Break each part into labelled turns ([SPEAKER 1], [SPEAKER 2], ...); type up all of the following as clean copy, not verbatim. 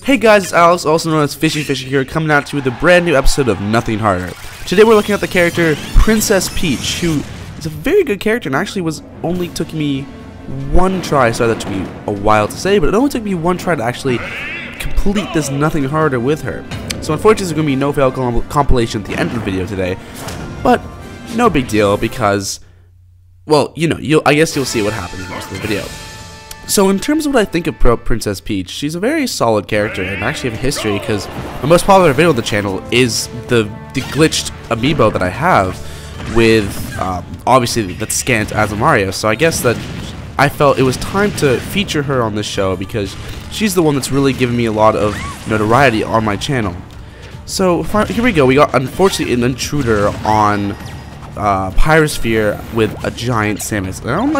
[SPEAKER 1] Hey guys, it's Alex, also known as Fishy Fishy here, coming out to you with a brand new episode of Nothing Harder. Today we're looking at the character Princess Peach, who is a very good character and actually only took me one try. Sorry, that took me a while to say, but it only took me one try to actually complete this Nothing Harder with her. So unfortunately there's going to be no fail compilation at the end of the video today, but no big deal because, well, you know, I guess you'll see what happens in most of the video. So in terms of what I think of Princess Peach, she's a very solid character and actually have a history because the most popular video on the channel is the glitched amiibo that I have with, obviously, that's scanned as a Mario. So I guess that I felt it was time to feature her on this show because she's the one that's really given me a lot of notoriety on my channel. So here we go. We got, unfortunately, an intruder on Pyrosphere with a giant Samus. And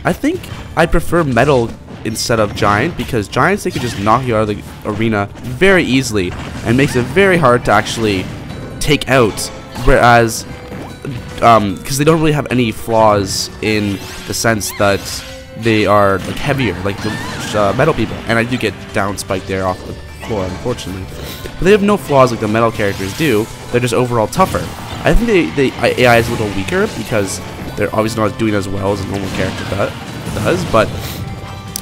[SPEAKER 1] I think I prefer Metal instead of Giant because Giants, they can just knock you out of the arena very easily and makes it very hard to actually take out, whereas because they don't really have any flaws in the sense that they are like heavier, like the Metal people, and I do get down spiked there off the floor, unfortunately, but they have no flaws like the Metal characters do. They're just overall tougher. I think the AI is a little weaker because they're obviously not doing as well as a normal character does, but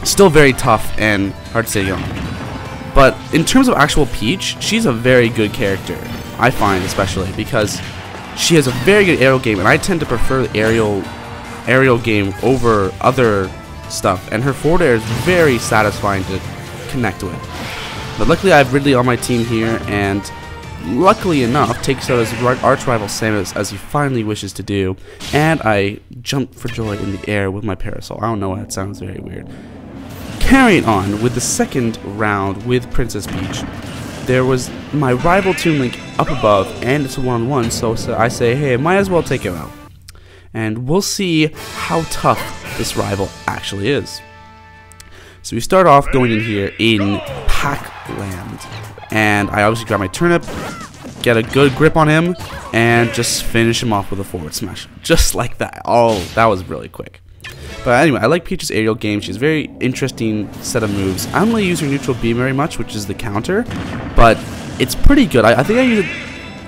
[SPEAKER 1] still very tough and hard to stay on. But in terms of actual Peach, she's a very good character, I find, especially because she has a very good aerial game, and I tend to prefer the aerial game over other stuff, and her forward air is very satisfying to connect with. But luckily I have Ridley on my team here, and luckily enough, takes out his arch rival Samus as he finally wishes to do, and I jump for joy in the air with my parasol. I don't know why that sounds very weird. Carrying on with the second round with Princess Peach, there was my rival Toon Link up above, and it's a one-on-one, so I say, hey, might as well take him out. And we'll see how tough this rival actually is. So we start off going in here in Pac-Land, and I obviously grab my turnip, get a good grip on him, and just finish him off with a forward smash. Just like that. Oh, that was really quick. But anyway, I like Peach's aerial game. She's a very interesting set of moves. I don't really use her neutral beam very much, which is the counter, but it's pretty good. I think I use it.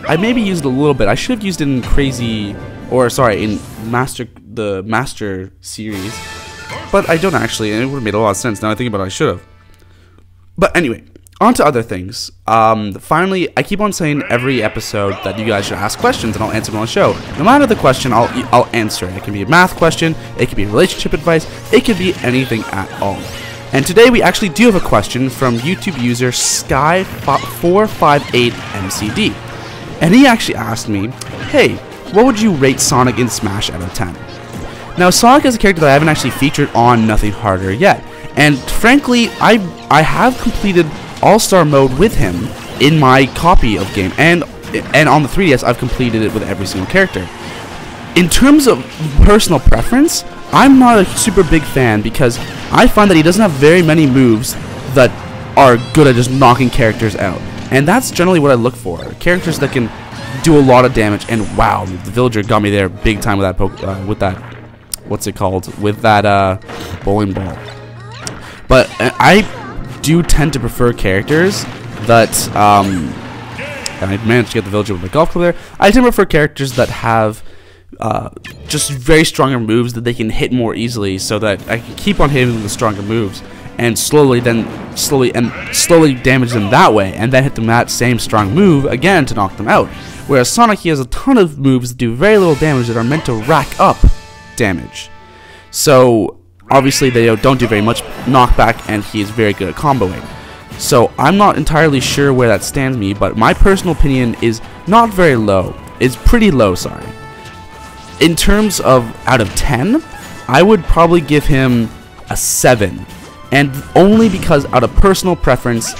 [SPEAKER 1] I maybe used it a little bit. I should have used it in in the Master series, but I don't actually, and it would have made a lot of sense now I think about it. I should have. But anyway, on to other things. Finally, I keep on saying every episode that you guys should ask questions and I'll answer them on the show. No matter the question, I'll answer it. It can be a math question, it can be relationship advice, it could be anything at all. And today we actually do have a question from YouTube user Sky458MCD. And he actually asked me, hey, what would you rate Sonic in Smash out of 10? Now, Sonic is a character that I haven't actually featured on Nothing Harder yet. And frankly, I have completed All-Star mode with him in my copy of game, and on the 3DS I've completed it with every single character. In terms of personal preference, I'm not a super big fan because I find that he doesn't have very many moves that are good at just knocking characters out, and that's generally what I look for. Characters that can do a lot of damage, and wow, the villager got me there big time with that what's it called, with that bowling ball. But I do tend to prefer characters that, and I managed to get the villager with my golf club there. I tend to prefer characters that have just very stronger moves that they can hit more easily, so that I can keep on hitting the stronger moves and slowly damage them that way, and then hit them that same strong move again to knock them out. Whereas Sonic, he has a ton of moves that do very little damage that are meant to rack up damage. So obviously they don't do very much knockback, and he is very good at comboing. So I'm not entirely sure where that stands me, but my personal opinion is not very low. It's pretty low, sorry. In terms of out of 10, I would probably give him a 7. And only because out of personal preference,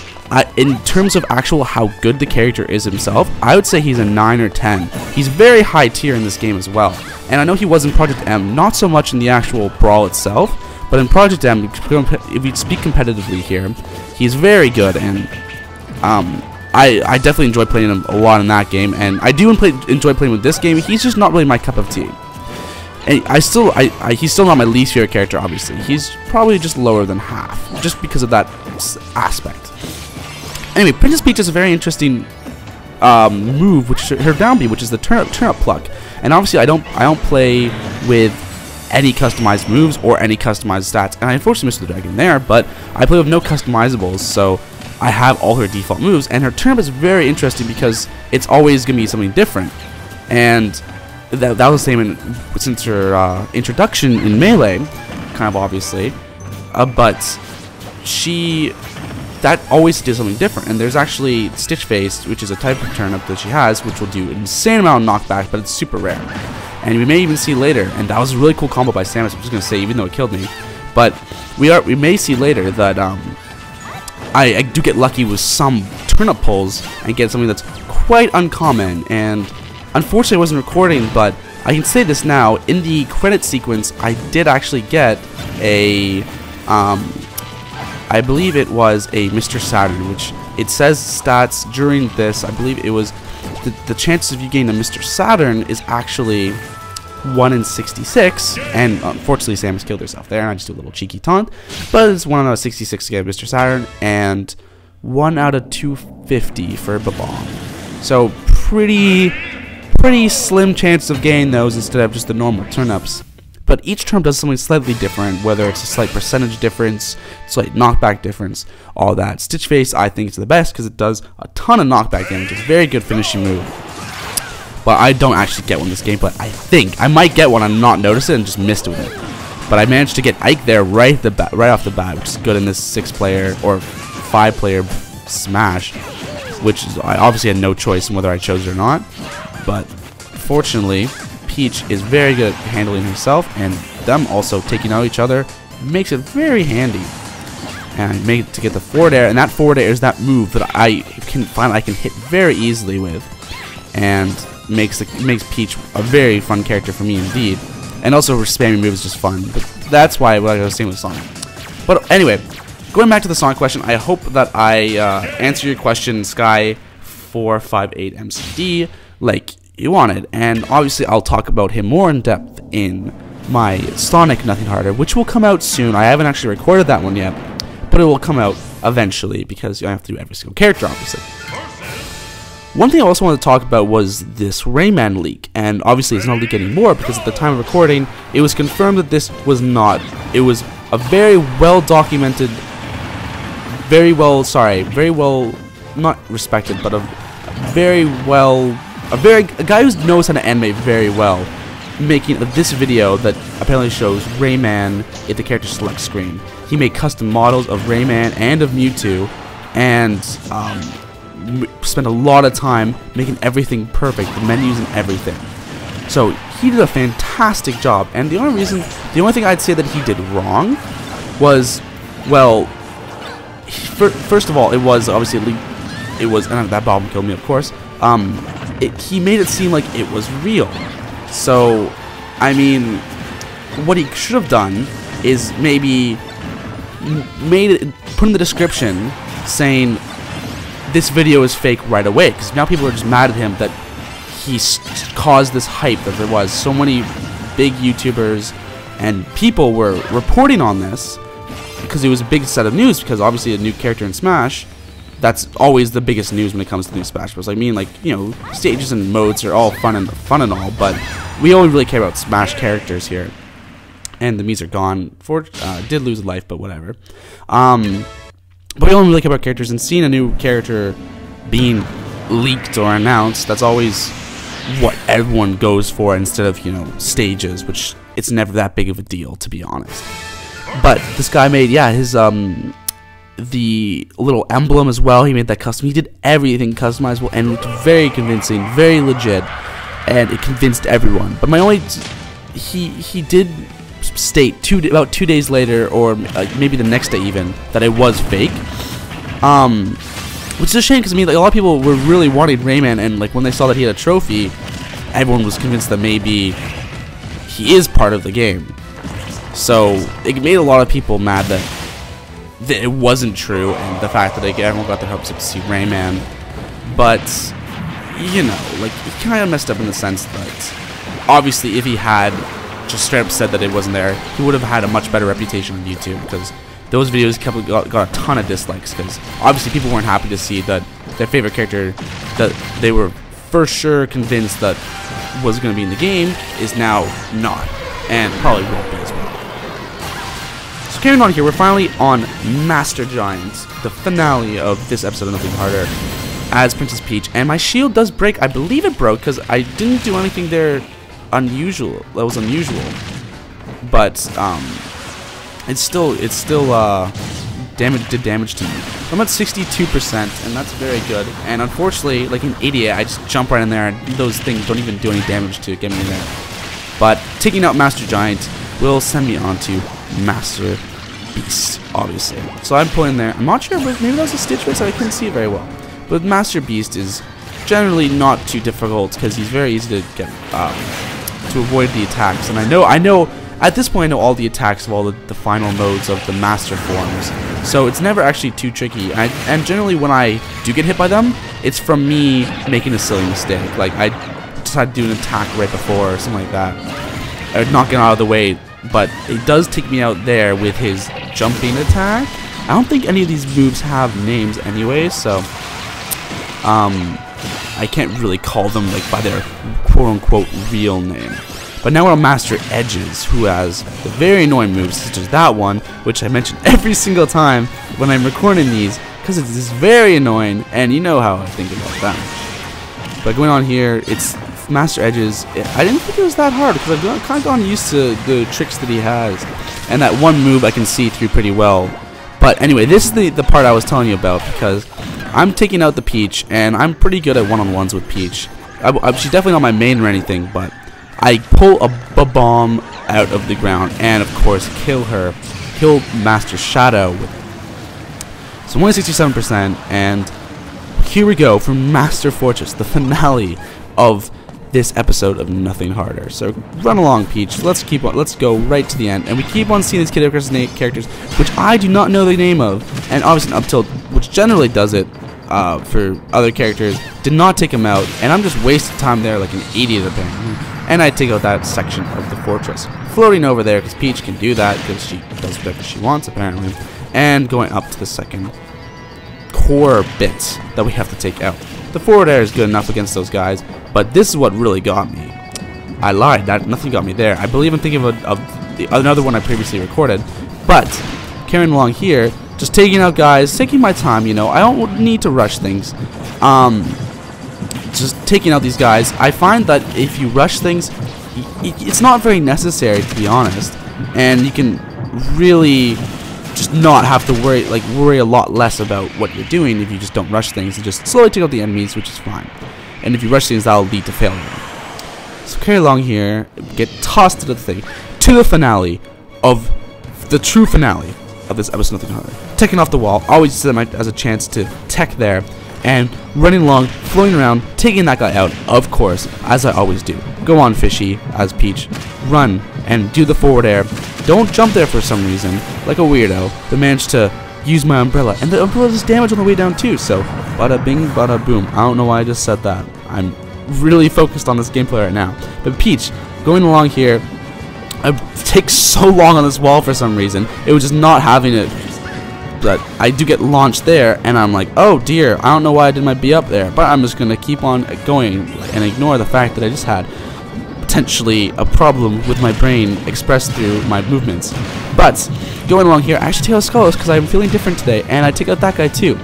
[SPEAKER 1] in terms of actual how good the character is himself, I would say he's a 9 or 10. He's very high tier in this game as well. And I know he was in Project M, not so much in the actual Brawl itself, but in Project M, if we speak competitively here, he's very good, and I definitely enjoy playing him a lot in that game, and I do enjoy playing with this game. He's just not really my cup of tea. And he's still not my least favorite character, obviously. He's probably just lower than half, just because of that aspect. Anyway, Princess Peach is a very interesting move, which is her down B, which is the turnip pluck. And obviously, I don't play with any customized moves or any customized stats, and I unfortunately missed the dragon there, but I play with no customizables, so I have all her default moves. And her turnip is very interesting because it's always gonna be something different, and that was the same since her introduction in Melee, kind of obviously, but that always did something different. And there's actually Stitch Face, which is a type of turnip that she has, which will do an insane amount of knockback, but it's super rare. And we may even see later, and that was a really cool combo by Samus, I'm just gonna say, even though it killed me. But we may see later that I do get lucky with some turnip pulls and get something that's quite uncommon. And unfortunately I wasn't recording, but I can say this now, in the credit sequence I did actually get a I believe it was a Mr. Saturn, which it says stats during this. I believe it was the chances of you getting a Mr. Saturn is actually 1 in 66, and unfortunately Samus killed herself there, and I just do a little cheeky taunt, but it's 1 out of 66 to get Mr. Saturn, and 1 out of 250 for Babong. So pretty slim chance of getting those instead of just the normal turnips. But each term does something slightly different, whether it's a slight percentage difference, slight knockback difference, all that. Stitch Face, I think, is the best because it does a ton of knockback damage. It's a very good finishing move. But I don't actually get one this game, but I think I might get one and not notice it and just missed with it. But I managed to get Ike there right off the bat, which is good in this 6-player or 5-player Smash, which is, I obviously had no choice in whether I chose it or not. But fortunately, Peach is very good at handling herself, and them also taking out each other makes it very handy. And I made it to get the forward air, and that forward air is that move that I can hit very easily with, and makes Peach a very fun character for me indeed. And also her spamming move is just fun, but that's why what I was saying with Sonic. But anyway, going back to the Sonic question, I hope that I answer your question, Sky458MCD, like you wanted, and obviously I'll talk about him more in depth in my Sonic Nothing Harder, which will come out soon. I haven't actually recorded that one yet, but it will come out eventually because I have to do every single character, obviously. One thing I also wanted to talk about was this Rayman leak, and obviously it's not a leak anymore because at the time of recording, it was confirmed that this was not. It was a very well documented, very well not respected, but a guy who knows how to animate very well, making this video that apparently shows Rayman at the character select screen. He made custom models of Rayman and of Mewtwo, and spent a lot of time making everything perfect, the menus and everything. So he did a fantastic job, and the only thing I'd say that he did wrong was, well, first of all, it was obviously and that bomb killed me, of course. He made it seem like it was real. So, I mean, what he should have done is maybe put in the description saying this video is fake right away, because now people are just mad at him that he caused this hype that there was. So many big YouTubers and people were reporting on this because it was a big set of news, because obviously a new character in Smash, that's always the biggest news when it comes to new Smash Bros. I mean, like, you know, stages and modes are all fun and all, but we only really care about Smash characters here. And the Mii's are gone. Did lose a life, but whatever. But we only really care about characters, and seeing a new character being leaked or announced, that's always what everyone goes for instead of, you know, stages, which it's never that big of a deal, to be honest. But this guy made, yeah, his the little emblem as well. He made that custom. He did everything customizable and looked very convincing, very legit, and it convinced everyone. But my only, he did state about 2 days later, or maybe the next day even, that it was fake. Which is a shame, because I mean, like, a lot of people were really wanting Rayman, and like when they saw that he had a trophy, everyone was convinced that maybe he is part of the game. So it made a lot of people mad that it wasn't true, and the fact that everyone got their hopes up to see Rayman. But you know, like, he kind of messed up in the sense that obviously if he had just straight up said that it wasn't there, he would have had a much better reputation on YouTube, because those videos got a ton of dislikes because obviously people weren't happy to see that their favorite character that they were for sure convinced that was going to be in the game is now not, and probably won't be as well. So carrying on here, we're finally on Master Giant, the finale of this episode of Nothing Harder, as Princess Peach, and my shield does break. I believe it broke because I didn't do anything there unusual. That was unusual, but it still did damage to me. I'm at 62%, and that's very good. And unfortunately, like an idiot, I just jump right in there, and those things don't even do any damage to get me in there. But taking out Master Giant will send me on to Master Beast, obviously. So I'm pulling there. I'm not sure, but maybe that was a Stitch Race, so I couldn't see it very well. But Master Beast is generally not too difficult because he's very easy to get to avoid the attacks. And I know. At this point, I know all the attacks of all the final modes of the Master forms, so it's never actually too tricky. And generally, when I do get hit by them, it's from me making a silly mistake. Like, I decided to do an attack right before, or something like that. Or knocking out of the way, but it does take me out there with his jumping attack. I don't think any of these moves have names anyway, so I can't really call them like by their quote-unquote real name. But now we're on Master Edges, who has the very annoying moves, such as that one, which I mention every single time when I'm recording these, because it is very annoying, and you know how I think about that. But going on here, it's Master Edges. I didn't think it was that hard, because I've kind of gotten used to the tricks that he has, and that one move I can see through pretty well. But anyway, this is the part I was telling you about, because I'm taking out the Peach, and I'm pretty good at one-on-ones with Peach. She's definitely not my main or anything, but I pull a bomb out of the ground and, of course, kill Master Shadow with it. So I'm only 67%, and here we go for Master Fortress, the finale of this episode of Nothing Harder. So run along, Peach. Let's go right to the end, and we keep on seeing these Kid Icarus characters, which I do not know the name of, and obviously Up Tilt, which generally does it for other characters, did not take him out, and I'm just wasting time there like an idiot apparently. And I take out that section of the fortress, floating over there because Peach can do that because she does whatever she wants apparently, and going up to the second core bit that we have to take out. The forward air is good enough against those guys, but this is what really got me. I lied, that nothing got me there. I believe I'm thinking of another one I previously recorded, but carrying along here, just taking out guys, taking my time, you know. I don't need to rush things. Just taking out these guys. I find that if you rush things, it's not very necessary, to be honest, and you can really just not have to worry a lot less about what you're doing if you just don't rush things and just slowly take out the enemies, which is fine. And if you rush things, that'll lead to failure. So carry along here, get tossed to the thing, to the finale of the true finale of this episode of Nothing Harder. Taking off the wall, always use them as a chance to tech there, and running along, floating around, taking that guy out, of course, as I always do. Go on, Fishy, as Peach. Run and do the forward air. Don't jump there for some reason, like a weirdo, but manage to use my umbrella. And the umbrella does damage on the way down too, so bada bing, bada boom. I don't know why I just said that. I'm really focused on this gameplay right now. But Peach, going along here, I take so long on this wall for some reason. It was just not having it. But I do get launched there, and I'm like, oh dear, I don't know why I did my B up there, but I'm just going to keep on going and ignore the fact that I just had potentially a problem with my brain expressed through my movements. But going along here, I actually take out Skulls because I'm feeling different today, and I take out that guy too.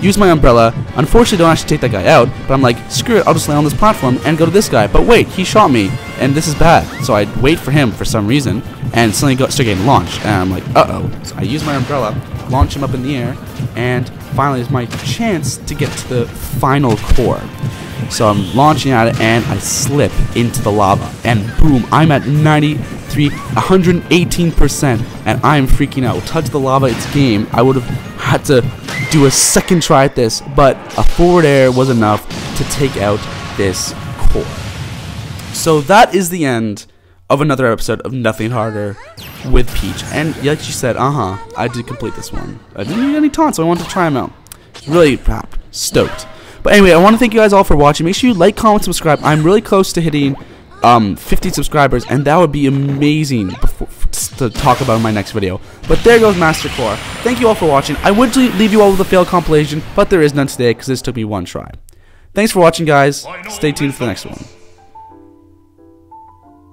[SPEAKER 1] Use my umbrella. Unfortunately, don't actually take that guy out, but I'm like, screw it, I'll just lay on this platform and go to this guy. But wait, he shot me, and this is bad. So I wait for him for some reason, and suddenly start getting launched, and I'm like, uh-oh. So I use my umbrella, launch him up in the air, and finally it's my chance to get to the final core. So I'm launching at it, and I slip into the lava, and boom, I'm at 118%, and I'm freaking out. Touch the lava, it's game. I would have had to do a second try at this, but a forward air was enough to take out this core. So that is the end of another episode of Nothing Harder with Peach. And like she said, I did complete this one. I didn't need any taunts, so I wanted to try them out. Really stoked. But anyway, I want to thank you guys all for watching. Make sure you like, comment, subscribe. I'm really close to hitting 50 subscribers, and that would be amazing to talk about in my next video. But there goes Master Core. Thank you all for watching. I would leave you all with a failed compilation, but there is none today because this took me one try. Thanks for watching, guys. Stay tuned for the next one.